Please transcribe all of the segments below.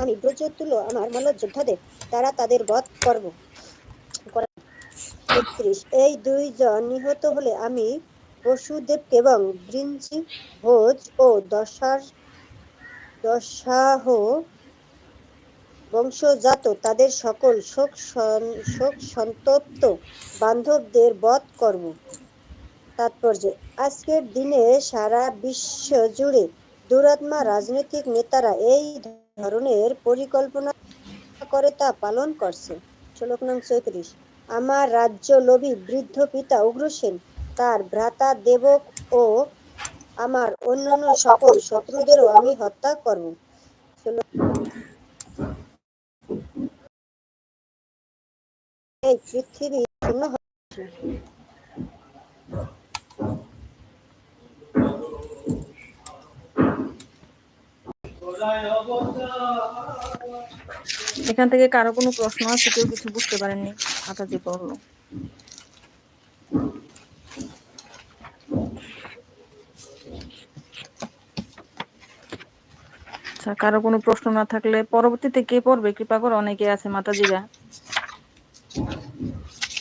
আমি ব্রজতুল্য আমার মল্লযোদ্ধাদের তারা তাদের বধ করব। ৩১ এই দুইজন নিহত হলে আমি বসুদেবকে এবং বৃঞ্চি ভোজ ও দশাহ বংশজাত তাদের সকল শোক সন্তপ্ত বান্ধবদের বধ করব। তাৎপর্য, আজকের দিনে সারা বিশ্ব জুড়ে দুরাত্মা রাজনৈতিক নেতারা এই ধরনের পরিকল্পনা করে তা পালন করছে। শ্লোক নং ৩৪ আমার রাজ্য লোভী বৃদ্ধ পিতা উগ্রসেন, তার ভ্রাতা দেবক ও আমার অন্যান্য সকল শত্রুদেরও আমি হত্যা করব। এই পৃথিবী শূন্য হচ্ছে। এখান থেকে কারো কোনো প্রশ্ন আছে? কেউ কিছু বুঝতে পারেননি? মাতাজি বললো। আচ্ছা, কারো কোনো প্রশ্ন না থাকলে পরবর্তীতে কে পড়বে কৃপা করে? অনেকে আছে মাতাজিরা,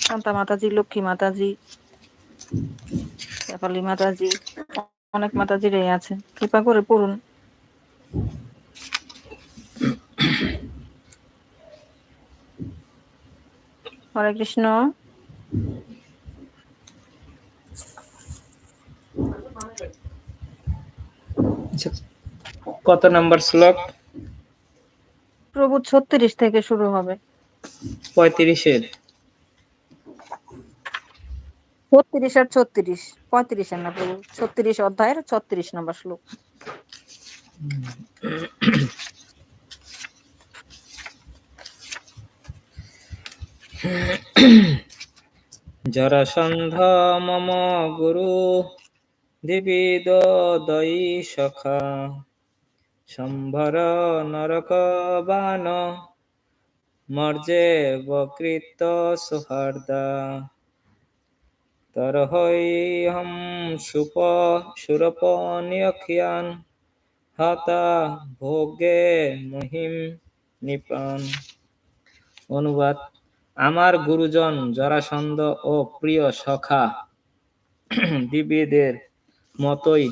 শান্তা মাতাজি, লক্ষ্মী মাতাজি, শেফালি মাতাজি, অনেক মাতাজিরাই আছে, কৃপা করে পড়ুন। হরে কৃষ্ণ। কত নাম্বার শ্লোক? প্রভু 36 থেকে শুরু হবে। 35-এর 36 আর 36, 35 না প্রভু, 36 অধ্যায়ের 36 নম্বর শ্লোক। জরাসন্ধ মম গুরু দিবিদ দয়ী সখা সম্ভর নরক বান মর্জে বকৃত সুহার্দা তরহৈ হম সুরপ নিয়খিয়ান হতা ভোগে মহিম নিপান। অনুবাদ, আমার গুরুজন জরাসন্ধ ও প্রিয় সখা দিব্যদের মতোই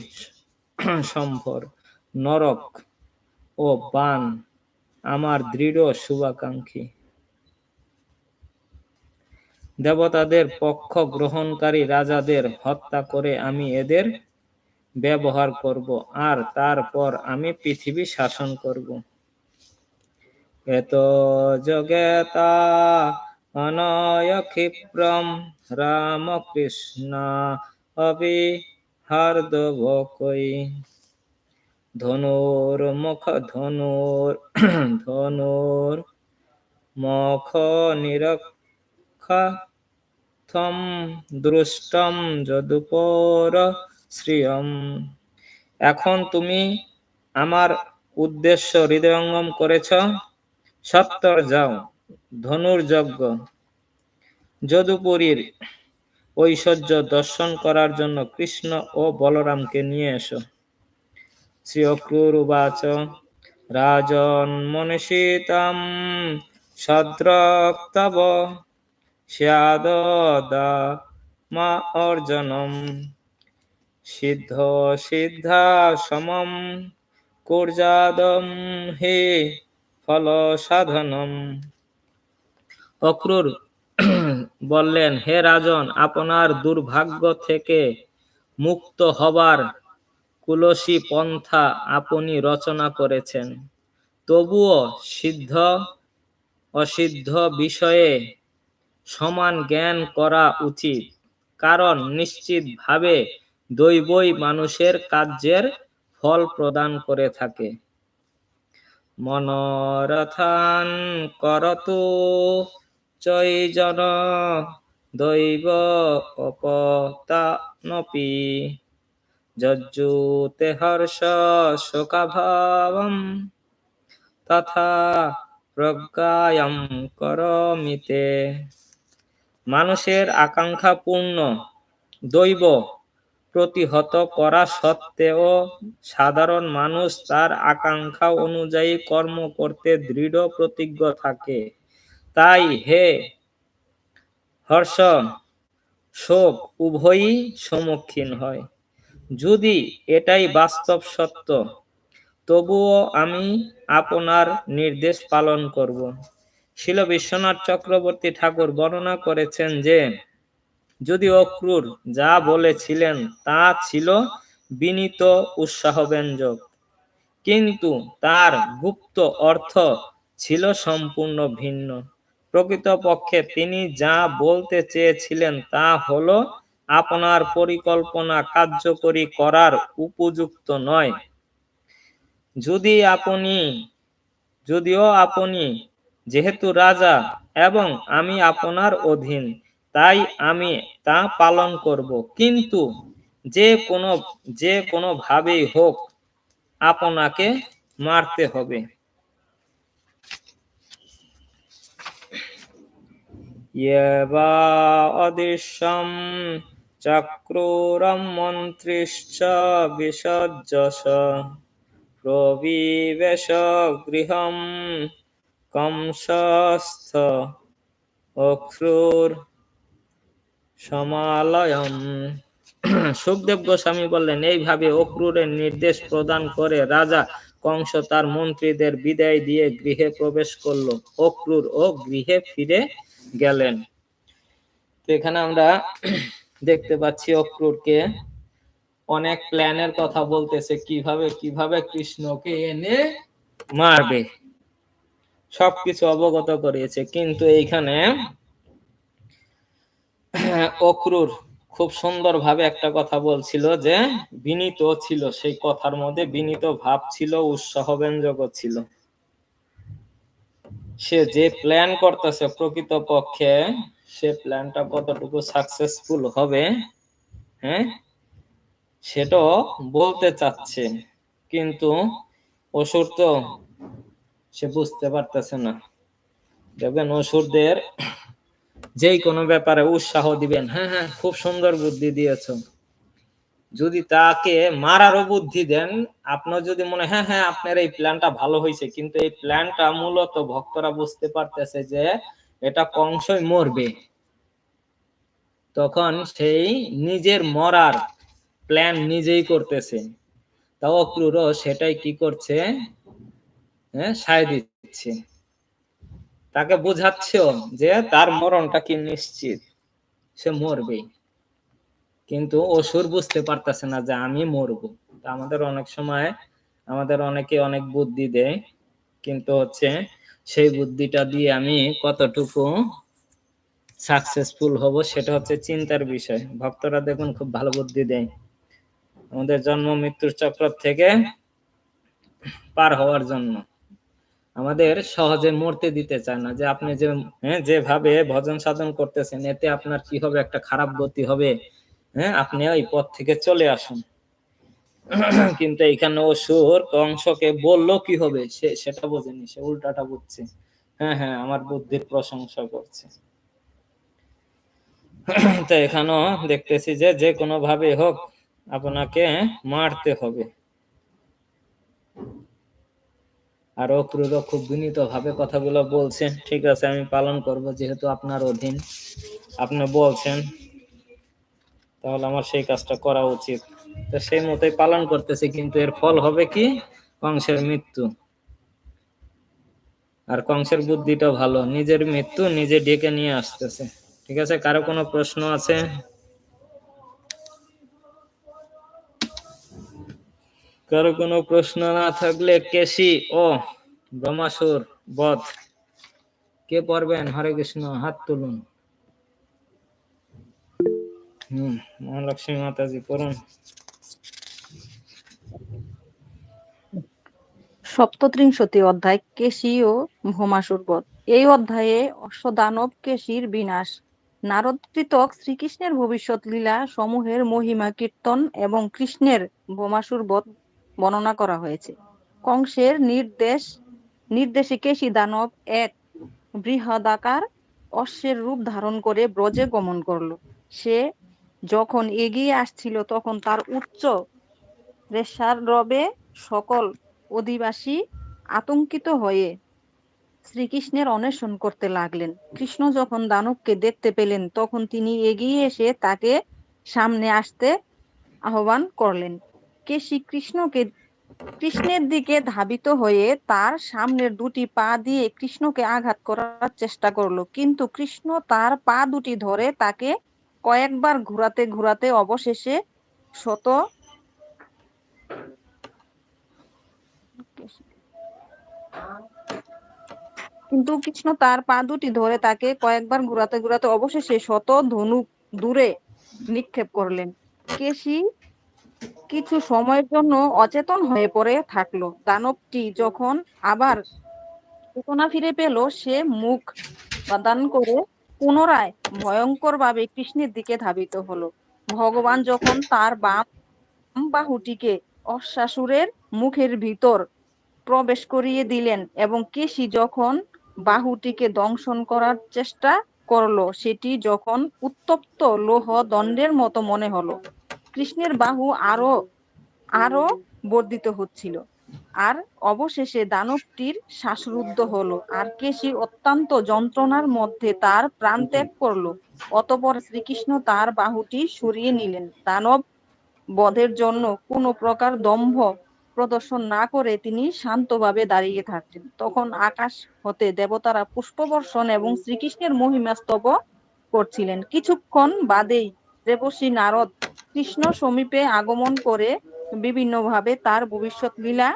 সম্ভর, নরক ও বান আমার দৃঢ় শুভাকাঙ্ক্ষী। দেবতাদের পক্ষ গ্রহণকারী রাজাদের হত্যা করে আমি এদের ব্যবহার করব, আর তারপর আমি পৃথিবী শাসন করব। এত জগেতা অনয় ক্ষিপ্রম রামকৃষ্ণ অবিহার্দবকৈ ধনুর মুখ নিরক্ষথম দৃষ্টম যদুপর শ্রিয়ম। এখন তুমি আমার উদ্দেশ্য হৃদয়ঙ্গম করেছ, সত্বর যাও, ধনুর্যজ্ঞ যদুপুরীর ঐশ্বর্য দর্শন করার জন্য কৃষ্ণ ও বলরামকে নিয়ে এসো। শ্রী অক্রূর উবাচ রাজন মনীষিতাম সদ্রক্তব স্যাদদা মা অর্জনম সিদ্ধ সিদ্ধা সমম কুর্যাদম হে ফল সাধনম। অক্রূর বললেন, হে রাজন, আপনার দুর্ভাগ্য থেকে মুক্ত হবার কুলসী পন্থা আপনি রচনা করেছেন। তবুও সিদ্ধ অসিদ্ধ বিষয়ে সমান জ্ঞান করা উচিত, কারণ নিশ্চিতভাবে দৈবই মানুষের কার্যের ফল প্রদান করে থাকে। মনোরথান করতু চৈজন দৈব অপতানপি যজ্জুতে হর্ষ শোকাভাবম তথা প্রজ্ঞায়ম করমিতে। মানুষের আকাঙ্ক্ষাপূর্ণ দৈব প্রতিহত করা সত্ত্বেও সাধারণ মানুষ তার আকাঙ্ক্ষা অনুযায়ী কর্ম করতে দৃঢ় প্রতিজ্ঞ থাকে। তাই হে হর্ষ, শোক উভয়ই সম্মুখীন হয়। যদি এটাই বাস্তব সত্য, তবুও আমি আপনার নির্দেশ পালন করব। শিল বিশ্বনাথ চক্রবর্তী ঠাকুর বর্ণনা করেছেন যে যদি অক্রূর যা বলেছিলেন তা ছিল বিনীত উৎসাহব্যঞ্জক, কিন্তু তার গুপ্ত অর্থ ছিল সম্পূর্ণ ভিন্ন। প্রকৃতপক্ষে তিনি যা বলতে চেয়েছিলেন তা হলো আপনার পরিকল্পনা কার্যকরী করার উপযুক্ত নয়। যদিও আপনি যেহেতু রাজা এবং আমি আপনার অধীন, তাই আমি তা পালন করব, কিন্তু যে কোনো ভাবেই হোক আপনাকে মারতে হবে। ইয়েবা অদৃশ্যম চক্রুরম মন্ত্রিশ্চ বিসর্জস প্রবিবেশ গৃহম কংসস্থ অক্রূর সমালয়ম। সুখদেব গোস্বামী বললেন, এইভাবে অক্রূরের নির্দেশ প্রদান করে রাজা কংস তার মন্ত্রীদের বিদায় দিয়ে গৃহে প্রবেশ করল। অক্রূর ও গৃহে ফিরে গেলেন। তো এখানে আমরা দেখতে পাচ্ছি অক্রূরকে অনেক প্ল্যানের কথা বলতেছে, কিভাবে কৃষ্ণকে এনে মারবে, সবকিছু অবগত করিয়েছে। কিন্তু এইখানে অক্রূর খুব সুন্দরভাবে একটা কথা বলছিল যে বিনীত ছিল, সেই কথার মধ্যে বিনীত ভাব ছিল, উৎসাহব্যঞ্জক ছিল। সে যে প্ল্যান করতেছে প্রকৃতপক্ষে সে প্ল্যানটা কতটুকু সাকসেসফুল হবে, হ্যাঁ, সেটাও বলতে চাচ্ছে, কিন্তু অসুর তো সে বুঝতে পারতেছে না। দেখবেন অসুরদের যেই কোনো ব্যাপারে উৎসাহ দিবেন, হ্যাঁ হ্যাঁ খুব সুন্দর বুদ্ধি দিয়েছ, যদি তাকে মারারও বুদ্ধি দেন, আপনার যদি মনে হ্যাঁ হ্যাঁ আপনার এই প্ল্যানটা ভালো হয়েছে, কিন্তু এই প্ল্যানটা মূলত ভক্তরা বুঝতে পারতেছে যে এটা কংসই মরবে, তখন সেই নিজের মরার প্ল্যান নিজেই করতেছে। তাও অক্রূরও সেটাই কি করছে, হ্যাঁ সায় দিচ্ছে, তাকে বোঝাচ্ছেও যে তার মরণটা কি নিশ্চিত, সে মরবেই। কিন্তু অসুর বুঝতে পারতেছে না যে আমি মরবো। আমাদের অনেক সময় অনেকে অনেক বুদ্ধি দেয়, কিন্তু সেই বুদ্ধিটা দিয়ে আমি কতটুকু সাকসেসফুল হব সেটা চিন্তার বিষয়। ভক্তরা দেখুন খুব ভালো বুদ্ধি দেয়, আমাদের জন্ম মৃত্যুর চক্র থেকে পার হওয়ার জন্য, আমাদের সহজে মরতে দিতে চায় না। যে আপনি যেভাবে ভজন সাধন করতেছেন এতে আপনার কি হবে, একটা খারাপ গতি হবে, হ্যাঁ আপনি ওই পথ থেকে চলে আসুন। কিন্তু এখানে অসুর কংসকে বললো কি হবে সেটা বোঝেনি, সে উল্টাটা বুঝছে, হ্যাঁ হ্যাঁ আমার বুদ্ধির প্রশংসা করছে। তো এখানেও দেখতেছি যে কোনো ভাবে হোক আপনাকে মারতে হবে। আর অক্রূরও খুব বিনীত ভাবে কথাগুলো বলছেন, ঠিক আছে আমি পালন করব, যেহেতু আপনার অধীন, আপনি বলছেন তাহলে আমার সেই কাজটা করা উচিত। তো সেই মতোই পালন করতেছে, কিন্তু এর ফল হবে কি, কংসের মৃত্যু। আর কংসের বুদ্ধিটা ভালো, নিজের মৃত্যু নিজে ডেকে নিয়ে আসতেছে। ঠিক আছে, কারো কোনো প্রশ্ন আছে? কারো কোনো প্রশ্ন না থাকলে কেশি ও ব্রহ্মাসুর বধ কে পড়বেন? হরে কৃষ্ণ, হাত তুলুন। মহালক্ষ্মী মাতাজি পড়ুন। সপ্তত্রিংশতি অধ্যায়, কেশী ও ভৌমাসুর বধ। এই অধ্যায়ে অশ্বদানব কেশীর বিনাশ, নারদকৃতক শ্রীকৃষ্ণের ভবিষ্যৎ লীলা সমূহের মহিমা কীর্তন এবং কৃষ্ণের ভৌমাসুর বধ বর্ণনা করা হয়েছে। কংসের নির্দেশে কেশী দানব এক বৃহদাকার অশ্বের রূপ ধারণ করে ব্রজে গমন করল। সে যখন এগিয়ে আসছিল তখন তার উচ্চ রেশার রবে সকল অধিবাসী আতঙ্কিত হয়ে শ্রীকৃষ্ণের অন্বেষণ করতে লাগলেন। কৃষ্ণ যখন দানবকে দেখতে পেলেন তখন তিনি এগিয়ে এসে তাকে সামনে আসতে আহ্বান করলেন। কেশী কৃষ্ণের দিকে ধাবিত হয়ে তার সামনের দুটি পা দিয়ে কৃষ্ণকে আঘাত করার চেষ্টা করলো, কিন্তু কৃষ্ণ তার পা দুটি ধরে তাকে কয়েকবার ঘুরাতে ঘুরাতে অবশেষে শত কিন্তু কৃষ্ণ তার পা দুটি ধরে তাকে কয়েকবার ঘুরাতে ঘুরাতে অবশেষে শত ধনুক দূরে নিক্ষেপ করলেন। কেশী কিছু সময়ের জন্য অচেতন হয়ে পড়ে থাকলো। দানবটি যখন আবার চেতনা ফিরে পেল, সে মুখ প্রদান করে পুনরায় ভয়ঙ্কর ভাবে কৃষ্ণের দিকে ধাবিত হলো। ভগবান যখন তার বাম বাহুটিকে অশ্বাসুরের মুখের ভিতর প্রবেশ করিয়ে দিলেন এবং কেশী যখন বাহুটিকে দংশন করার চেষ্টা করলো, সেটি যখন উত্তপ্ত লৌহ দণ্ডের মতো মনে হলো। কৃষ্ণের বাহু আরো আরো বর্ধিত হচ্ছিল, আর অবশেষে দানবটির শ্বাসরুদ্ধ হলো, আর কেশী অত্যন্ত যন্ত্রণার মধ্যে তার প্রাণ ত্যাগ করলো। অতঃপর শ্রীকৃষ্ণ তার বাহুটি সরিয়ে নিলেন। দানব বধের জন্য কোনো প্রকার দম্ভ প্রদর্শন না করে তিনি শান্তভাবে দাঁড়িয়ে থাকতেন। তখন আকাশ হতে দেবতারা পুষ্পবর্ষণ এবং শ্রীকৃষ্ণের মহিমা স্তব করছিলেন। কিছুক্ষণ বাদেই দেবর্ষি নারদ কৃষ্ণ সমীপে আগমন করে বিভিন্নভাবে তার ভবিষ্যৎ লীলা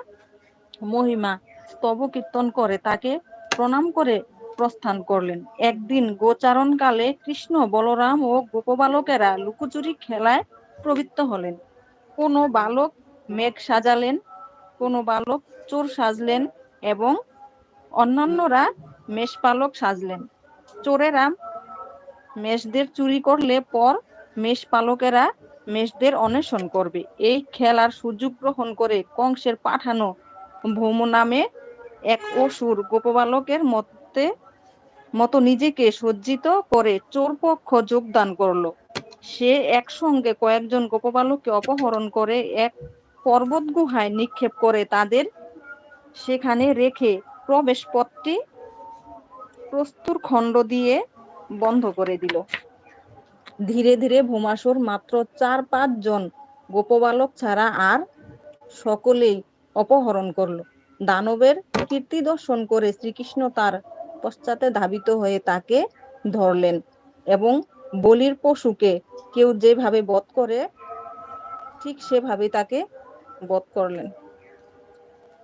মহিমা স্তব কীর্তন করে তাকে প্রণাম করে প্রস্থান করলেন। একদিন গোচারণ কালে কৃষ্ণ, বলরাম ও গোপবালকেরা লুকোচুরি খেলায় প্রবৃত্ত হলেন। কোনো বালক মেঘ সাজালেন, কোনো বালক চোর সাজলেন এবং অন্যান্যরা মেষপালক সাজলেন। চোরেরা মেষদের চুরি করলে পর মেষপালকেরা মেষদের অন্বেষণ করবে। এই খেলার সুযোগ গ্রহণ করে কংসের পাঠানো ভৌম নামে এক অসুর গোপবালকের মতো নিজেকে সজ্জিত করে চোর পক্ষ যোগদান করলো। সে একসঙ্গে কয়েকজন গোপবালককে অপহরণ করে এক পর্বত গুহায় নিক্ষেপ করে তাদের সেখানে রেখে প্রবেশ পথটি প্রস্তর খণ্ড দিয়ে বন্ধ করে দিল। ধীরে ধীরে ভৌমাসুর মাত্র 4-5 জন গোপবালক ছাড়া আর সকলেই অপহরণ করলো। দানবের কীর্তি দর্শন করে শ্রীকৃষ্ণ তার পশ্চাতে ধাবিত হয়ে তাকে ধরলেন এবং বলির পশুকে কেউ যেভাবে বধ করে ঠিক সেভাবে তাকে বধ করলেন।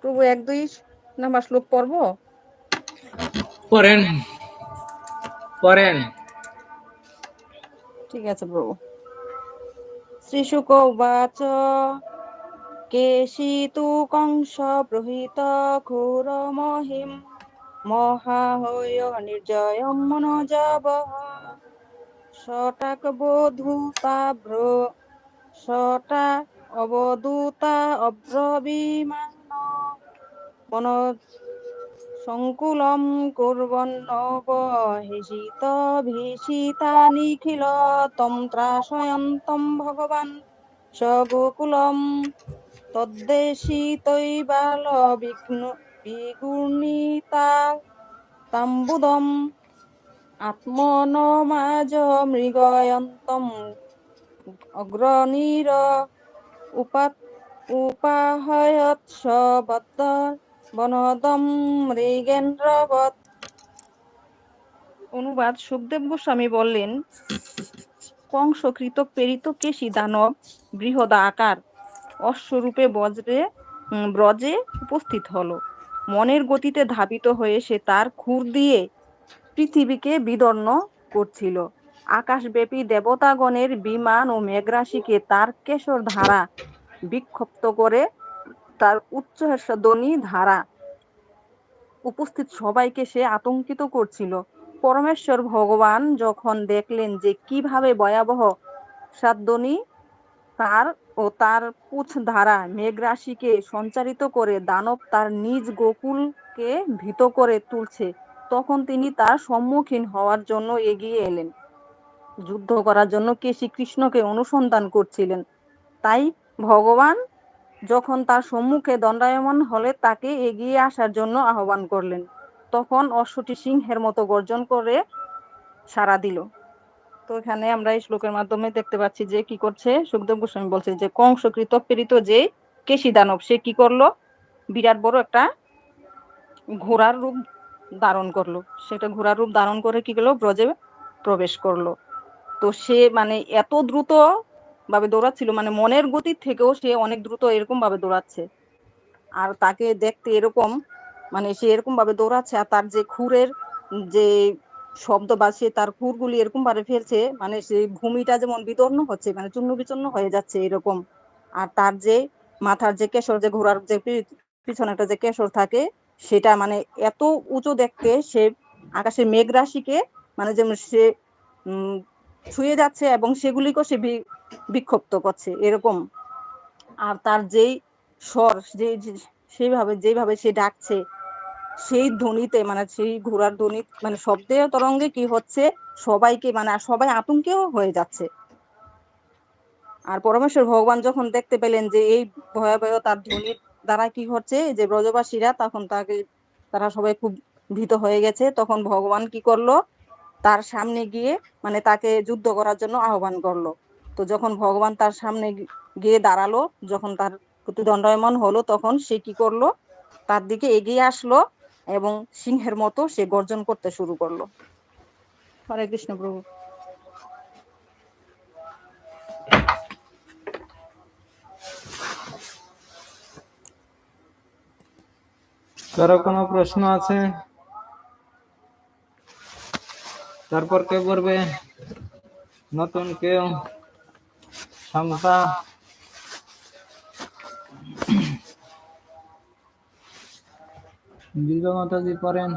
প্রভু 1-2 নাম্বার শ্লোক পড়ব? পড়েন পড়েন। ঠিক আছে প্রভু। শ্রীশুক উবাচ কেশী তু কংস ব্রহীত ঘোর মহিম মহাহয় নির্জয়ম মনোজবঃ শটাক বধূতাভ্র শটা অবধূতা অব্রবীমান মন সংকুলম কুর্বন্নবহিষিত ভীষিতা নিখিল তম ত্রাসয়ন্তম ভগবান সগোকুলম তদ্দেশিতৈবাল বিগুণিতা তাম্বুদম আত্মনমাজ মৃগয়ন্তম অগ্রণীর উপাহয়ৎসবদ্ধ বনদম মৃগেন্দ্রবৎ। অনুবাদ: সুখদেব গোস্বামী বললেন, কংসকৃত প্রেরিত কেশী দানব বৃহদাকার অশ্বরূপে ব্রজে উপস্থিত হলো। মনের গতিতে ধাবিত হয়ে সে তার খুর দিয়ে পৃথিবীকে বিদর্ণ করছিল। আকাশব্যাপী দেবতাগণের বিমান ও মেঘরাশিকে তার কেশর ধারা বিক্ষিপ্ত করে তার উচ্চধ্বনি ধারা উপস্থিত সবাইকে সে আতঙ্কিত করছিল। পরমেশ্বর ভগবান যখন দেখলেন যে কিভাবে ভয়াবহ সাধ্বনি তার ও তার পুচ্ছ ধারা মেঘরাশিকে সঞ্চারিত করে দানব তার নিজ গোকুলকে ভীত করে তুলছে, তখন তিনি তার সম্মুখীন হওয়ার জন্য এগিয়ে এলেন। যুদ্ধ করার জন্য কেশী কৃষ্ণকে অনুসন্ধান করছিলেন। তাই ভগবান যখন তার সম্মুখে দণ্ডায়মান হলে তাকে এগিয়ে আসার জন্য আহ্বান করলেন। তখন অশ্বটি সিংহের মতো গর্জন করে সাড়া দিল। তো এখানে আমরা এই শ্লোকের মাধ্যমে দেখতে পাচ্ছি যে কি করছে, সুখদেব গোস্বামী বলছে যে কংসকৃত প্রেরিত যে কেশী দানব সে কি করলো, বিরাট বড় একটা ঘোড়ার রূপ ধারণ করলো। সেটা ঘোড়ার রূপ ধারণ করে কি করলো, ব্রজে প্রবেশ করলো। তো সে মানে এত দ্রুত ভাবে দৌড়াচ্ছিল, মানে মনের গতির থেকেও সে অনেক দ্রুত এরকম ভাবে দৌড়াচ্ছে। আর তাকে দেখতে এরকম, মানে সে এরকম ভাবে দৌড়াচ্ছে, আর তার যে খুরের যে শব্দ বা সে তার খুরগুলি এরকম ভাবে ফেলছে, মানে সেই ভূমিটা যেমন বিদর্ণ হচ্ছে, মানে চূর্ণ বিচূর্ণ হয়ে যাচ্ছে এরকম। আর তার যে মাথার যে কেশর, যে ঘোড়ার যে পিছনে একটা যে কেশর থাকে, সেটা মানে এত উঁচু দেখতে, সে আকাশের মেঘ রাশিকে মানে যেমন সে ছুঁয়ে যাচ্ছে এবং সেগুলিকেও সে বিক্ষিপ্ত করছে এরকম। আর তার যেই স্বর, সেইভাবে যেভাবে সে ডাকছে, সেই ধ্বনিতে মানে সেই ঘোড়ার ধ্বনি মানে শব্দে তরঙ্গে কি হচ্ছে, সবাইকে মানে সবাই আতঙ্কেও হয়ে যাচ্ছে। আর পরমেশ্বর ভগবান যখন দেখতে পেলেন যে এই ভয়াবহ তার ধ্বনির দ্বারা কি হচ্ছে, যে ব্রজবাসীরা তখন তারা সবাই খুব ভীত হয়ে গেছে, তখন ভগবান কি করলো, তার সামনে গিয়ে মানে তাকে যুদ্ধ করার জন্য আহ্বান করলো। তো যখন ভগবান তার সামনে গিয়ে দাঁড়ালো, যখন তার প্রতি দণ্ডায়মান হলো, তখন সে কি করলো, তার দিকে এগিয়ে আসলো এবং সিংহের মতো সে গর্জন করতে শুরু করলো। হরে কৃষ্ণ প্রভু। কারো কোনো প্রশ্ন আছে? তারপর কে বলবে? নতুন কেউ? শান্তা? বিজয় মাতাজি পারেন?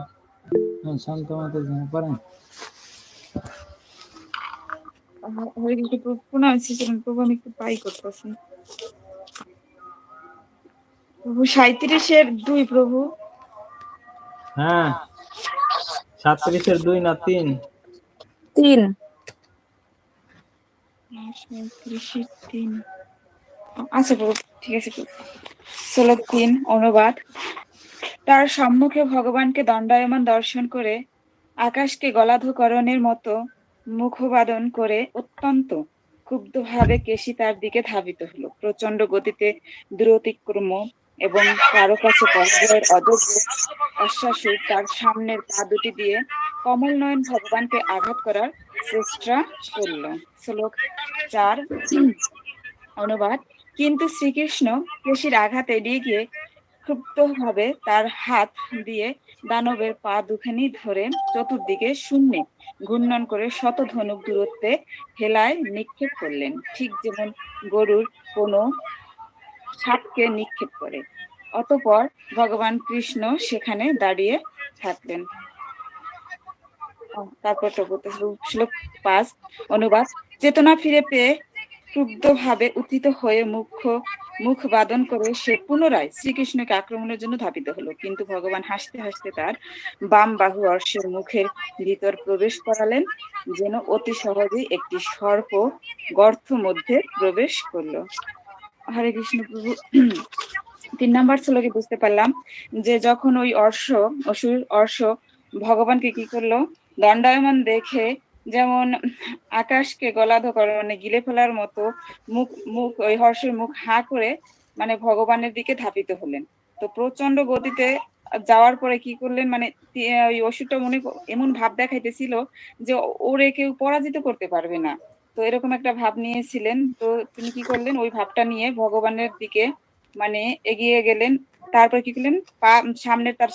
শান্ত মাতাজি পারেন? হরে কৃষ্ণ প্রভু, প্রণাম শ্রীচরণ প্রভু, আমি একটু পাই করতেছি প্রভু। 37-2 প্রভু। হ্যাঁ, 37-2 না 3? 3। 37-3। আচ্ছা প্রভু, ঠিক আছে প্রভু। শ্লোক 3 অনুবাদ। তার সম্মুখে ভগবানকে দণ্ডায়মান দর্শন করে আকাশকে গলাধকরণের মতো মুখবাদন করে অত্যন্ত ক্ষুব্ধভাবে কেশী তার দিকে ধাবিত হলো। প্রচন্ড গতিতে দূরতিক্রম এবং কারো কাছে পরাজয়ের অযোগ্য অশ্বাসুর তার সামনের পা দুটি দিয়ে কমল নয়ন ভগবানকে আঘাত করার চেষ্টা করল। শ্লোক 4 অনুবাদ। কিন্তু শ্রীকৃষ্ণ কেশীর আঘাত এড়িয়ে গিয়ে ক্ষুব্ধভাবে তার হাত দিয়ে দানবের পা দুখানি ধরে চতুর্দিকে শূন্যে ঘূর্ণন করে শত ধনুক দূরত্বে হেলায় নিক্ষেপ করলেন, ঠিক যেমন গরুর কোনো সাপকে নিক্ষেপ করে। অতঃপর ভগবান কৃষ্ণ সেখানে দাঁড়িয়ে থাকলেন। তারপর শ্লোক 5 অনুবাদ। চেতনা ফিরে পেয়ে ক্রুদ্ধভাবে উত্থিত হয়ে মুখ বাদন করে সে পুনরায় শ্রীকৃষ্ণকে আক্রমণের জন্য ধাবিত হলো, কিন্তু ভগবান হাসতে হাসতে তার বাম বাহু অর্শের মুখের ভিতর প্রবেশ করালেন, যেন অতি সহজেই একটি সর্প গর্ত মধ্যে প্রবেশ করলো। হরে কৃষ্ণ প্রভু। 3 নাম্বার শ্লোকে বুঝতে পারলাম যে যখন ওই অর্শ ভগবানকে কি করলো, দণ্ডায়মান দেখে যেমন আকাশকে গলাধকরণে গিলে ফেলার মতো মুখ ওই হর্ষের মুখ হা করে মানে ভগবানের দিকে ধাবিত হলেন। তো প্রচন্ড গতিতে যাওয়ার পরে কি করলেন, মানে ওই অসুরটা মনে এমন ভাব দেখাইতেছিল যে ওরে কেউ পরাজিত করতে পারবে না, তো এরকম একটা ভাব নিয়েছিলেন। তো তিনি কি করলেন, ওই ভাবটা নিয়ে ভগবানের দিকে মানে এগিয়ে গেলেন। তারপর কি করলেন, তার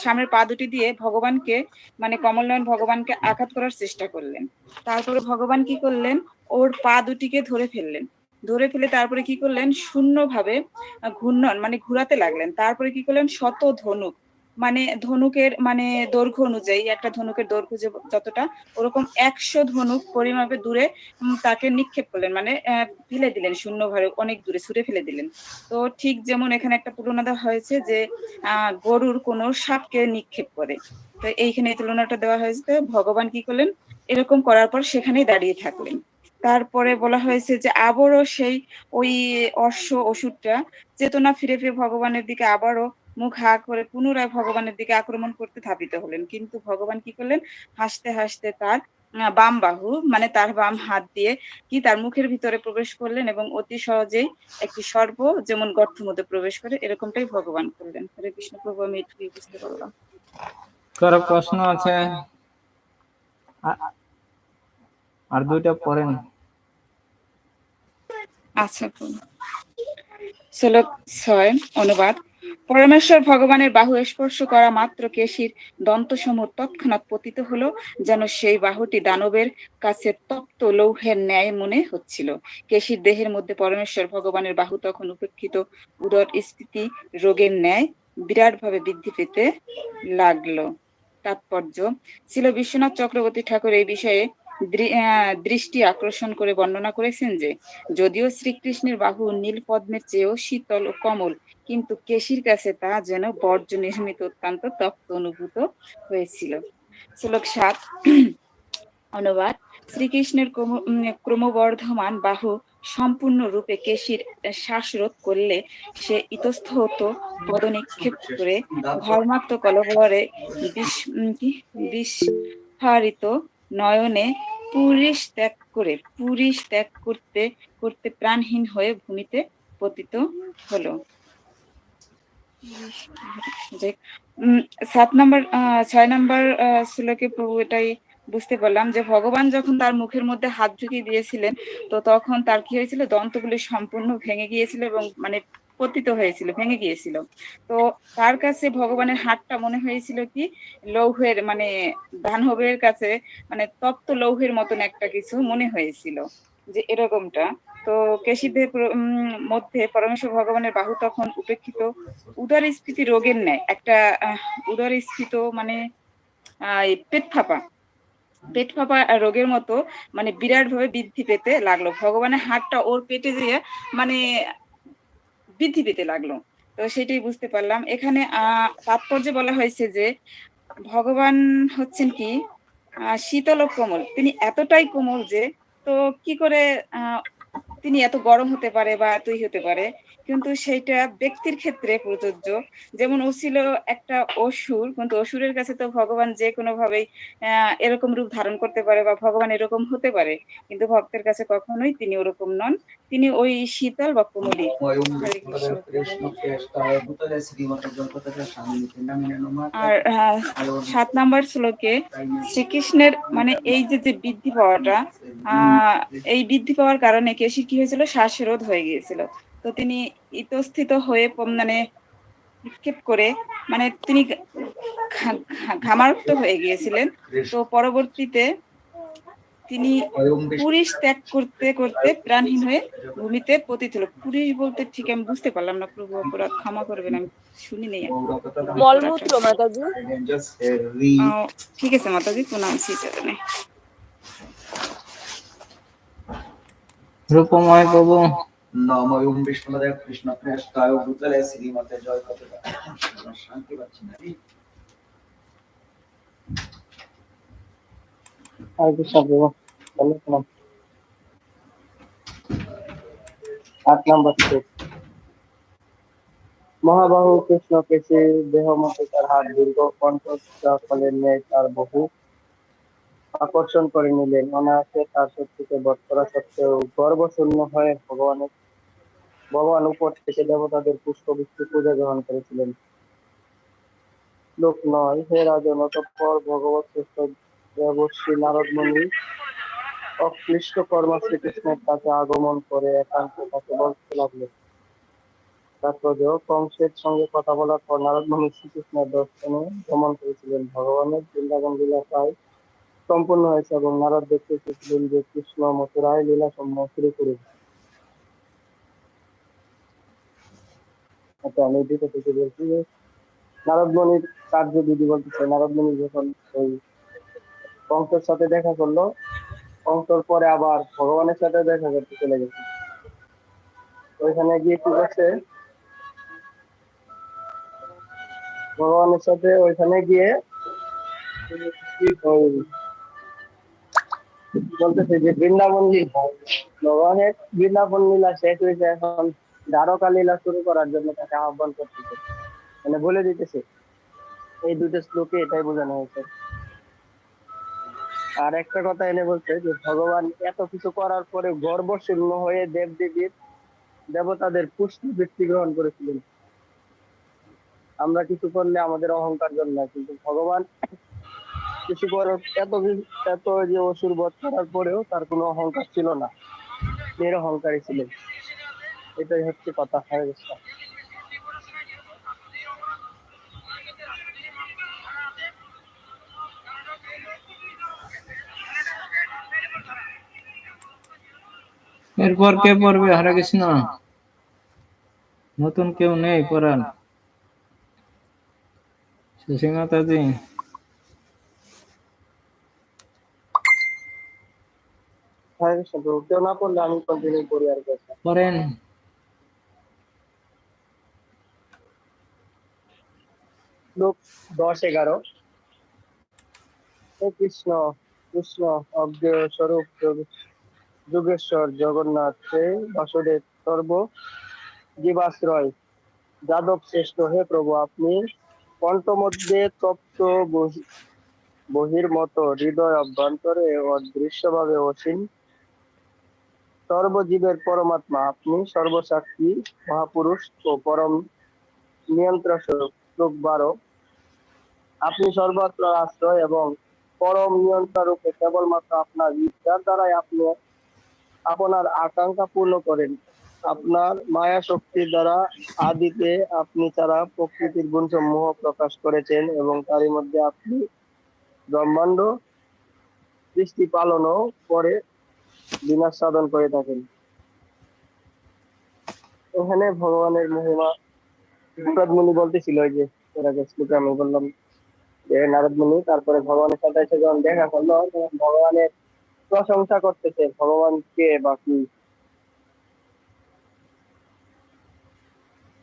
সামনের পা দুটি দিয়ে ভগবানকে মানে কমলনয়ন ভগবানকে আঘাত করার চেষ্টা করলেন। তারপরে ভগবান কি করলেন, ওর পা দুটিকে ধরে ফেলে তারপরে কি করলেন, শূন্যভাবে ঘূর্ণন মানে ঘুরাতে লাগলেন। তারপরে কি করলেন, শত ধনুক মানে ধনুকের মানে দৈর্ঘ্য অনুযায়ী, একটা ধনুকের দৈর্ঘ্য যতটা, ওরকম 100 ধনুক পরিমাপে দূরে তাকে নিক্ষেপ করলেন, মানে ফেলে দিলেন শূন্যভাবে, অনেক দূরে ছুটে ফেলে দিলেন। তো ঠিক যেমন এখানে একটা তুলনা দেওয়া হয়েছে যে গরুর কোনো সাপকে নিক্ষেপ করে, তো এইখানে এই তুলনাটা দেওয়া হয়েছে। ভগবান কি করলেন, এরকম করার পর সেখানেই দাঁড়িয়ে থাকলেন। তারপরে বলা হয়েছে যে আবারও সেই ওই অসুরটা চেতনা ফিরে পেয়ে ভগবানের দিকে আবারও মুখ হা করে পুনরায় ভগবানের দিকে আক্রমণ করতে ধাবিত হলেন, কিন্তু ভগবান কি করলেন, হাসতে হাসতে তার বাম বাহু মানে তার বাম হাত দিয়ে কি তার মুখের ভিতরে প্রবেশ করলেন এবং অতি সহজেই একটি সর্প যেমন গর্তের মধ্যে প্রবেশ করে এরকমটাই ভগবান করলেন। হরে কৃষ্ণ প্রভু, আমি এটুকুই বুঝতে পারলাম। কারো প্রশ্ন আছে? আর দুইটা পড়েন। আচ্ছা, শ্লোক 6 অনুবাদ। পরমেশ্বর ভগবানের বাহু স্পর্শ করা মাত্র কেশির দন্তসমূহ তৎক্ষণাৎ পতিত হলো, যেন সেই বাহুটি দানবের কাছে তপ্ত লৌহের ন্যায় মনে হচ্ছিল। কেশির দেহের মধ্যে পরমেশ্বর ভগবানের বাহু তখন উপেক্ষিত উদর স্ফীতি রোগের ন্যায় বিরাটভাবে বৃদ্ধি পেতে লাগলো। তাৎপর্য: ছিল বিশ্বনাথ চক্রবর্তী ঠাকুর এই বিষয়ে দৃষ্টি আকর্ষণ করে বর্ণনা করেছেন যে, যদিও শ্রীকৃষ্ণের বাহু নীল পদ্মের চেয়েও শীতল ও কোমল, কিন্তু কেশির কাছে তা যেন বর্জ্য নির্মিত অত্যন্ত তপ্ত অনুভূত হয়েছিল। শ্লোক 7 অনুবাদ। শ্রীকৃষ্ণের ক্রমবর্ধমান বাহু সম্পূর্ণরূপে কেশির শ্বাসরোধ করলে সে ইতস্তত পদনিক্ষেপ করে ধর্মাত্ম কলবরে বিস্ফারিত নয়নে পুরীশ ত্যাগ করতে করতে প্রাণহীন হয়ে ভূমিতে পতিত হলো। 6 নম্বর শ্লোকে প্রভু এটাই বুঝতে পারলাম যে ভগবান যখন তার মুখের মধ্যে হাত ঢুকিয়ে দিয়েছিলেন, তো তখন তার কি হয়েছিল, দন্তগুলি সম্পূর্ণ ভেঙে গিয়েছিল এবং মানে পতিত হয়েছিল, ভেঙে গিয়েছিল। তো তার কাছে ভগবানের হাতটা মনে হয়েছিল কি লৌহের মানে দানবের কাছে মানে তপ্ত লৌহের মতন একটা কিছু মনে হয়েছিল, যে এরকমটা। তো কেশিদের মধ্যে পরমেশ্বর ভগবানের বাহু তখন উপেক্ষিত উদরস্ফীতি রোগের ন্যায় একটা উদরস্ফীত মানে পেট ফাঁপা রোগের মতো মানে বিরাট ভাবে বৃদ্ধি পেতে লাগলো। ভগবানের হাতটা ওর পেটে দিয়ে মানে বৃদ্ধি পেতে লাগলো। তো সেটাই বুঝতে পারলাম। এখানে তাৎপর্যে বলা হয়েছে যে ভগবান হচ্ছেন কি শীতল ও কোমল। তিনি এতটাই কোমল যে তো কি করে তিনি এত গরম হতে পারে বা এতই হতে পারে, কিন্তু সেইটা ব্যক্তির ক্ষেত্রে প্রযোজ্য। যেমন ও ছিল একটা অসুর, কিন্তু অসুরের কাছে তো ভগবান যে কোনো ভাবেই এরকম রূপ ধারণ করতে পারে বা ভগবান এরকম হতে পারে, কিন্তু ভক্তের কাছে কখনোই তিনি ওরকম নন, তিনি ওই শীতল বা কোমলই। আর 7 নম্বর শ্লোকে শ্রীকৃষ্ণের মানে এই যে বৃদ্ধি পাওয়াটা এই বৃদ্ধি পাওয়ার কারণে কেশির কি হয়েছিল, শ্বাসরোধ হয়ে গিয়েছিল। তো তিনি ইতস্থিত হয়ে মানে নিক্ষেপ করে মানে তিনি ঘামাক্ত হয়ে গিয়েছিলেন। তো পরবর্তীতে তিনি পুরীশ ত্যাগ করতে করতে প্রাণহীন হয়ে ভূমিতে পতিত হলো। পুরীশ বলতে ঠিক আমি বুঝতে পারলাম না, প্রভু অপরাধ ক্ষমা করবেন, আমি শুনি নেই। মলমূত্র মাতাজি। ঠিক আছে মাতাজি, প্রণাম শ্রীচরণে। রূপময় প্রভু। নমঃ বিষ্ণুদেব কৃষ্ণ প্রেষ্টায় ভূতলে শ্রীমতে জয় কত শান্তি পাচ্ছি না। আর কি সব বলো? 8 নম্বর শ্লোক। মহাবাহু কৃষ্ণ কেশে দেহ মতে তার হাত দীর্ঘ কণ্ঠ ফলের ন্যায় তার বহু আকর্ষণ করে নিলেন। অনায়াসে তার শত্রুকে বধ করা সত্ত্বেও গর্বশূন্য হয়ে ভগবান উপর থেকে দেবতাদের পুষ্পবৃষ্টি পূজা গ্রহণ করেছিলেন। লোক নয়, হে রাজন। অতঃপর ভগবৎ শ্রেষ্ঠ দেবর্ষি নারদ মুনি অক্লিষ্ট কর্মা শ্রীকৃষ্ণের কাছে আগমন করে একান্তে তাকে বলতে লাগলেন। তাৎপর্য: কংসের সঙ্গে কথা বলার পর নারদ মুনি শ্রীকৃষ্ণের দর্শনে গমন করেছিলেন। ভগবানের বৃন্দাবন লীলা প্রায় সম্পূর্ণ হয়েছে এবং নারদ দেখতে চেয়েছিলেন যে কৃষ্ণ মথুরায় লীলা সমূহ শুরু করুন। আমি দুটো থেকে বলছি যে নারদ মুনির কার্যবিধি বলতেছে। নারদ মুনি যখন ওই কংসের সাথে দেখা করলো, কংসর পরে আবার ভগবানের সাথে দেখা করতে চলে গেছে। ওইখানে গিয়ে কি করছে, ভগবানের সাথে ওইখানে গিয়ে ওই বলতেছে যে বৃন্দাবন লীলা, ভগবানের বৃন্দাবন লীলা শেষ হয়েছে, এখন দ্বারকা লীলা শুরু করার জন্য তাকে আহ্বান করতেছে, মানে বলে দিতেছে। এই দুটো শ্লোকে এটাই বোঝানো হয়েছে। আর একটা কথা এনে বলছে যে ভগবান এত কিছু করার পরে গর্বশূন্য হয়ে দেব দেবীর দেবতাদের পুষ্টি বৃত্তি গ্রহণ করেছিলেন। আমরা কিছু করলে আমাদের অহংকার জন্মায়, কিন্তু ভগবান কিছু করার এত যে অসুর বধ করার পরেও তার কোনো অহংকার ছিল না, নিরহংকারী ছিলেন। এটাই হচ্ছে কথা। হরে কৃষ্ণ। এরপর কে পড়বে? হরে কৃষ্ণ। নতুন কেউ নেই পড়ান? শশী মাতাজি হরে কৃষ্ণ প্রভু। কেউ না পড়লে আমি কন্টিনিউ করি আর কি। পড়েন। শ্লোক 10-11। হে কৃষ্ণ, কৃষ্ণ অজ্ঞেয় স্বরূপ যোগেশ্বর জগন্নাথ, হে বাসুদেব সর্ব জীবাশ্রয় যাদব শ্রেষ্ঠ, হে প্রভু আপনি কণ্ঠ মধ্যে তপ্ত বহির্মত, হৃদয় অভ্যন্তরে অদৃশ্যভাবে অসীম, সর্বজীবের পরমাত্মা আপনি, সর্বসাক্ষী মহাপুরুষ ও পরম নিয়ন্ত্রক স্বরূপ। শ্লোক 12। আপনি সর্বত্র আশ্রয় এবং পরম নিয়ন্ত্রণ রূপে, কেবলমাত্র আপনার ইচ্ছার দ্বারাই আপনি আপনার আকাঙ্ক্ষা পূর্ণ করেন। আপনার মায়া শক্তির দ্বারা আদিতে আপনি ছাড়া প্রকৃতির গুণসমূহ প্রকাশ করেছেন এবং তারই মধ্যে আপনি ব্রহ্মাণ্ড সৃষ্টি পালনও করে বিনাশ সাধন করে থাকেন। এখানে ভগবানের মহিমা নারদ মুনি বলতেছিল, ওই যে এর আগে শ্লোকে আমি বললাম যে নারদ মুনি তারপরে ভগবানের সাথে এসে যখন দেখা করলো, তখন ভগবানের প্রশংসা করতেছে। ভগবান কে বা কি,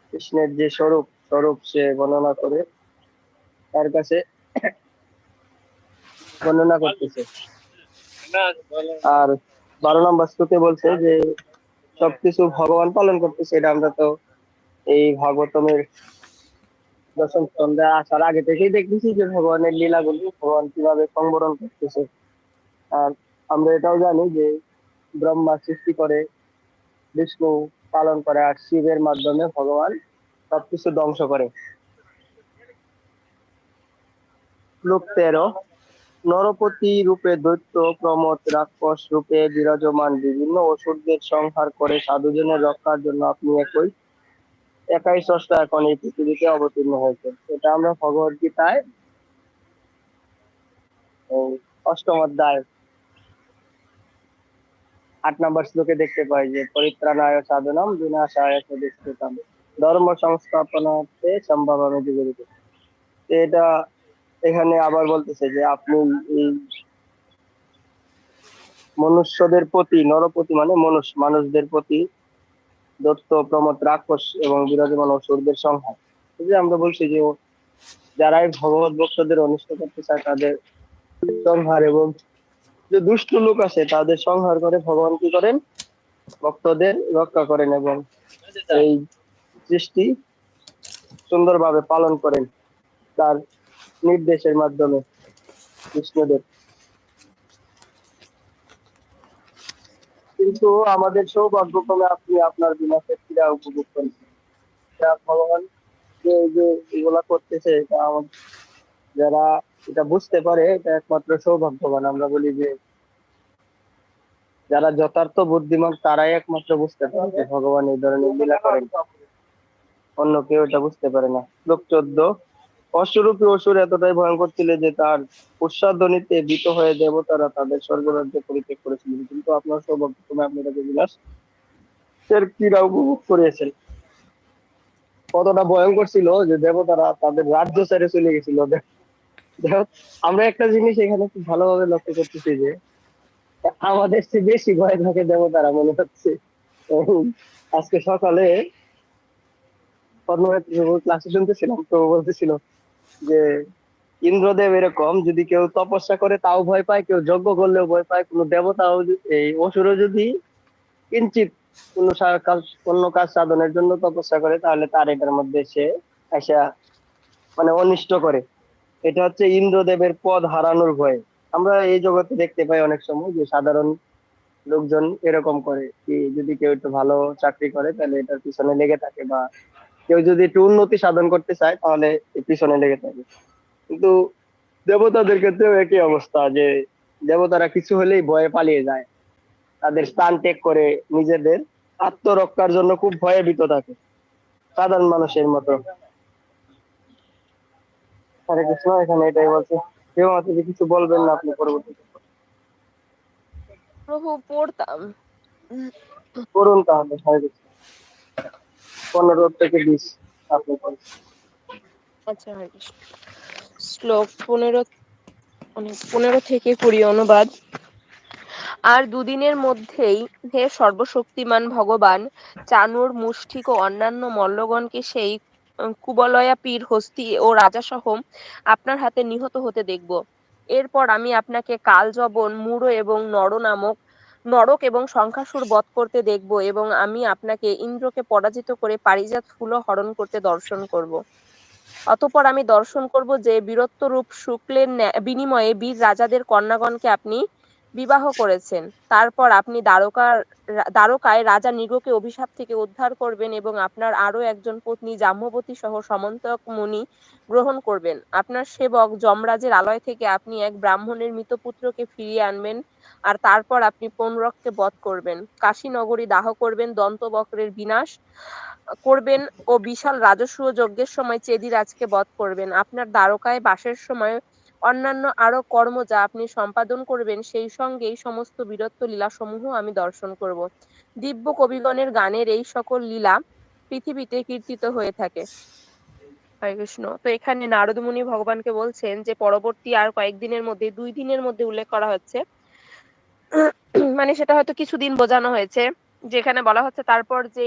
কৃষ্ণের যে স্বরূপ স্বরূপ সে বর্ণনা করে তার কাছে বর্ণনা করতেছে। আর 12 নম্বর শ্লোকে বলছে যে সবকিছু ভগবান পালন করতেছে। এটা আমরা তো এই ভাগবতমের দশম স্কন্ধে আসার আগে থেকেই দেখতেছি যে ভগবানের লীলাগুলি ভগবান কিভাবে সংবরণ করতেছে। আর আমরা এটাও জানি যে ব্রহ্মা সৃষ্টি করে, বিষ্ণু পালন করে, আর শিবের মাধ্যমে ভগবান সবকিছু ধ্বংস করে। শ্লোক 13। নরপতি রূপে দৈত্য, প্রমথ রাক্ষস রূপে বিরাজমান বিভিন্ন অসুরদের সংহার করে সাধুজনের রক্ষার জন্য আপনি একাই স্রষ্টা এখন এই পৃথিবীতে অবতীর্ণ হয়েছে। এটা আমরা ভগবদ গীতায় এই 8ম অধ্যায় 8 নম্বর শ্লোকে দেখতে পাই যে পরিত্রাণায় সাধনম বিনাশায় চ দুষ্কৃতম ধর্ম সংস্থাপনার্থে সম্ভাবনা যুগে যুগে। এটা এখানে আবার বলতেছে যে আপনি এই মনুষ্যদের প্রতি, নরপতি মানে মানুষদের প্রতি দত্ত, প্রমথ রাক্ষস এবং বিরাজমান অসুরদের সংহার। এই যে আমরা বলছি যে যারাই ভগবত ভক্তদের অনিষ্ট করতে চায় তাদের সংহার, এবং যে দুষ্ট লোক আছে তাদের সংহার করে ভগবান কি করেন, ভক্তদের রক্ষা করেন এবং এই সৃষ্টি সুন্দরভাবে পালন করেন তার নির্দেশের মাধ্যমে কৃষ্ণদেব। কিন্তু আমাদের সৌভাগ্যক্রমে আপনি আপনার বিনাশের ক্রীড়া উপভোগ করেছেন। যা ভগবান যে যে এগুলা করতেছে, এটা যারা এটা বুঝতে পারে এটা একমাত্র সৌভাগ্যবান। আমরা বলি যে যারা যথার্থ বুদ্ধিমান তারাই একমাত্র বুঝতে পারে যে ভগবান এই ধরনের লীলা করেন, অন্য কেউ এটা বুঝতে পারে না। শ্লোক 14। অসুরূপী অসুর এতটাই ভয়ঙ্কর ছিল যে তার উৎসাধ্বনিতে ভীত হয়ে দেবতারা তাদের স্বর্গরাজ্য পরিত্যাগ করেছিলেন, কিন্তু আপনার সৌভাগ্যক্রমে আপনি তাকে বিলাস এর ক্রীড়া উপভোগ করিয়েছেন। কতটা ভয়ঙ্কর ছিল যে দেবতারা তাদের রাজ্য ছেড়ে চলে গেছিল। দেখো, আমরা একটা জিনিস এখানে খুব ভালোভাবে লক্ষ্য করতেছি যে আমাদের চেয়ে বেশি ভয় থাকে দেবতারা মনে হচ্ছে। আজকে সকালে ক্লাসে শুনতেছিলাম তো বলতেছিল যে ইন্দ্রদেব এরকম, যদি কেউ তপস্যা করে তাও ভয় পায়, কেউ যজ্ঞ করলেও ভয় পায়, কোনো দেবতাও এই অসুরও যদি কিঞ্চিত কোনো কাজ সাধনের জন্য তপস্যা করে, তাহলে তার এটার মধ্যে সে এসে মানে অনিষ্ট করে। এটা হচ্ছে ইন্দ্রদেবের পদ হারানোর ভয়। আমরা এই জগতে দেখতে পাই অনেক সময় যে সাধারণ লোকজন এরকম করে কি, যদি কেউ একটু ভালো চাকরি করে তাহলে এটার পিছনে লেগে থাকে, বা কেউ যদি একটু উন্নতি সাধন করতে চায় তাহলে এর পিছনে লেগে থাকে। কিন্তু দেবতাদের ক্ষেত্রেও একই অবস্থা, যে দেবতারা কিছু হলেই ভয়ে পালিয়ে যায়, তাদের স্থান ত্যাগ করে নিজেদের আত্মরক্ষার জন্য খুব ভয়ে ভীত থাকে, সাধারণ মানুষের মতো। হরে কৃষ্ণ, এখানে এটাই বলছে। কেউ আছে যে কিছু বলবেন না আপনি পরবর্তীতে? প্রভু পড়তাম। করুন তাহলে। হরে কৃষ্ণ। 15 থেকে 20 আপনি বলুন। আচ্ছা, হরে কৃষ্ণ। শ্লোক 15 থেকে 20 অনুবাদ। আর দুদিনের মধ্যেই হে সর্বশক্তিমান ভগবান চানুর, মুষ্টিক ও অন্যান্য মল্লগণকে সেই কুবলয়া পীর, হস্তি ও রাজাসহ আপনার হাতে নিহত হতে দেখব। এরপর আমি আপনাকে কালযবন, মূঢ় এবং নরক এবং শঙ্খাসুর বধ করতে দেখব, এবং আমি আপনাকে ইন্দ্রকে পরাজিত করে পারিজাত ফুলও হরণ করতে দর্শন করব। অতঃপর আমি দর্শন করব যে বীরত্ব রূপ শুক্লের বিনিময়ে বীর রাজাদের কন্যাগণকে আপনি বিবাহ করেছেন। তারপর আপনি দ্বারকায় রাজা নৃগকে অভিশাপ থেকে উদ্ধার করবেন এবং আপনার আরো একজন পত্নী জাম্বতী সহ সমন্তক মুনি গ্রহণ করবেন। আপনার সেবক যমরাজের আলয় থেকে আপনি এক ব্রাহ্মণের মৃত পুত্রকে ফিরিয়ে আনবেন, আর তারপর আপনি পৌনরককে বধ করবেন, কাশী নগরী দাহ করবেন, দন্তবক্রের বিনাশ করবেন ও বিশাল রাজস্ব যজ্ঞের সময় চেদিরাজকে বধ করবেন। আপনার দ্বারকায় বাসের সময় অন্যান্য আরো কর্ম যা আপনি সম্পাদন করবেন, সেই সঙ্গে এই সমস্ত বীরত্ব লীলা সমূহ আমি দর্শন করব। দিব্য কবিগণের গানের এই সকল লীলা পৃথিবীতে কীর্তিত হয়ে থাকে। হরে কৃষ্ণ। তো এখানে নারদ মুনি ভগবানকে বলছেন যে পরবর্তী আর কয়েকদিনের মধ্যে, 2 দিনের মধ্যে উল্লেখ করা হচ্ছে, মানে সেটা হয়তো কিছুদিন বোঝানো হয়েছে, যেখানে বলা হচ্ছে তারপর যে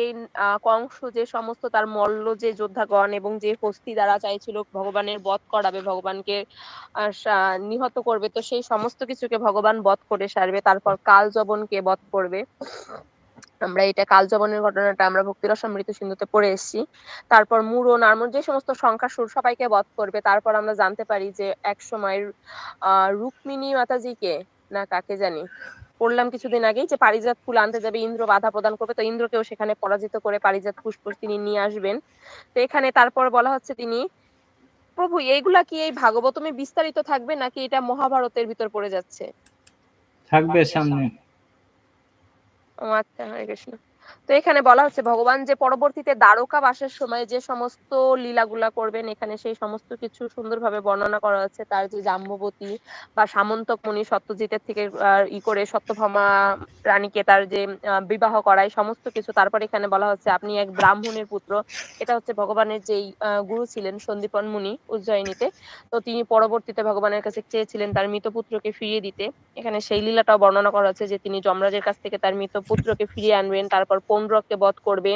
কংস যে সমস্ত তার মল্ল যে যোদ্ধাগণ এবং যে হস্তি দ্বারা চাইছিল ভগবানের বধ করাবে, ভগবানকে নিহত করবে, তো সেই সমস্ত কিছুকে ভগবান বধ করে সারবে। তারপর কালযবনকে বধ করবে। আমরা এটা কালযবনের ঘটনাটা আমরা ভক্তিরসামৃত সিন্ধুতে পড়ে এসেছি। তারপর মূঢ়, নারদ, যে সমস্ত সংখ্যাসুর সবাইকে বধ করবে। তারপর আমরা জানতে পারি যে এক সময় রুক্মিণী মাতাজিকে না কাকে জানি পড়লাম কিছুদিন আগেই, যে পারিজাত ফুল আনতে যাবে, ইন্দ্র বাধা প্রদান করবে, তো ইন্দ্রকেও সেখানে পরাজিত করে পারিজাত পুষ্প তিনি নিয়ে আসবেন। তো এখানে তারপর বলা হচ্ছে তিনি, প্রভু এইগুলা কি এই ভাগবতমে বিস্তারিত থাকবে নাকি এটা মহাভারতের ভিতর পড়ে যাচ্ছে? থাকবে সামনে। ও আচ্ছা, হরে কৃষ্ণ। তো এখানে বলা হচ্ছে ভগবান যে পরবর্তীতে দ্বারকা বাসের সময় যে সমস্ত লীলাগুলা করবেন, এখানে সেই সমস্ত কিছু সুন্দরভাবে বর্ণনা করা হচ্ছে। তার যে জাম্বতী বা সামন্তক মুনি সত্যজিতের থেকে করে সত্যভামা রানীকে তার যে বিবাহ করায় সমস্ত কিছু। তারপর এখানে বলা হচ্ছে আপনি এক ব্রাহ্মণের পুত্র। এটা হচ্ছে ভগবানের যেই গুরু ছিলেন সন্দীপন মুনি উজ্জয়িনীতে। তো তিনি পরবর্তীতে ভগবানের কাছে চেয়েছিলেন তার মৃত পুত্রকে ফিরিয়ে দিতে। এখানে সেই লীলাটাও বর্ণনা করা হচ্ছে যে তিনি যমরাজের কাছ থেকে তার মৃত পুত্রকে ফিরিয়ে আনবেন, তারপর পৌণ্ডরককে বধ করবে,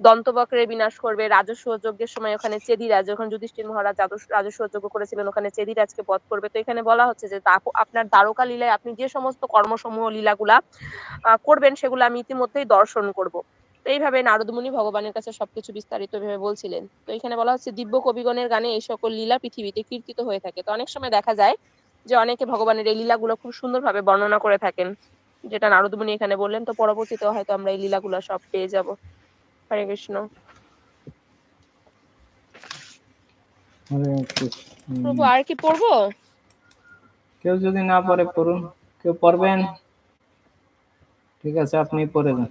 দন্তবক্রের বিনাশ করবে, রাজস্ব যজ্ঞের সময় ওখানে চেদিরাজ, যখন যুধিষ্ঠির মহারাজ রাজস্ব যজ্ঞ করেছিলেন ওখানে চেদিরাজকে বধ করবে। তো এখানে বলা হচ্ছে যে আপনার দ্বারকা লীলায় আপনি যে সমস্ত কর্মসমূহ লীলাগুলা করবেন সেগুলো আমি ইতিমধ্যেই দর্শন করব। তো এইভাবে নারদ মুনি ভগবানের কাছে সবকিছু বিস্তারিত ভাবে বলছিলেন। তো এখানে বলা হচ্ছে দিব্য কবিগণের গানে এই সকল লীলা পৃথিবীতে কীর্তিত হয়ে থাকে। তো অনেক সময় দেখা যায় যে অনেকে ভগবানের এই লীলাগুলো খুব সুন্দরভাবে বর্ণনা করে থাকেন, যেটা নারদ মুনি এখানে বললেন। তো পরবর্তীতে হয়তো আমরা এই লীলাগুলো সব পেয়ে যাব। হরে কৃষ্ণ। হরে কৃষ্ণ। প্রভু আর কি পড়বো? কেউ যদি না পারে পড়ুন। কেউ পড়বেন? ঠিক আছে, আপনি পড়ে যান।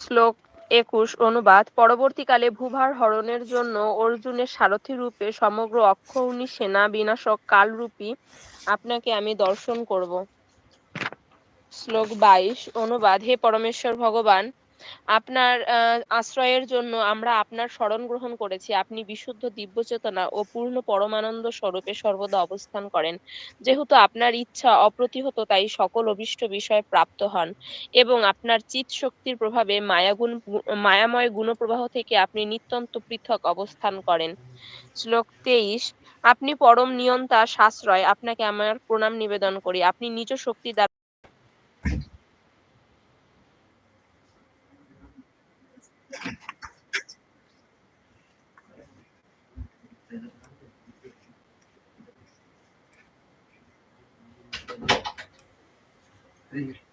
শ্লোক 21 অনুবাদ। পরবর্তীকালে ভূভার হরণের জন্য অর্জুনের সারথী রূপে সমগ্র অক্ষৌহিণী সেনা বিনাশক কালরূপী আপনাকে আমি দর্শন করব। শ্লোক 22 অনুবাদ। হে পরমেশ্বর ভগবান, আপনার আশ্রয়ের জন্য আমরা আপনার শরণ গ্রহণ করেছি। আপনি বিশুদ্ধ দিব্য চেতনা ও পূর্ণ পরমানন্দ স্বরূপে সর্বদা অবস্থান করেন। যেহেতু আপনার ইচ্ছা অপ্রতিহত, তাই সকল অভীষ্ট বিষয় প্রাপ্ত হন এবং আপনার চিৎ শক্তির প্রভাবে মায়াময় গুণপ্রবাহ থেকে আপনি নিত্যন্ত পৃথক অবস্থান করেন। শ্লোক 23 আপনি পরম নিয়ন্তা সাশ্রয়, আপনাকে আমার প্রণাম নিবেদন করি। আপনি নিজ শক্তি দ্বারা Thank you.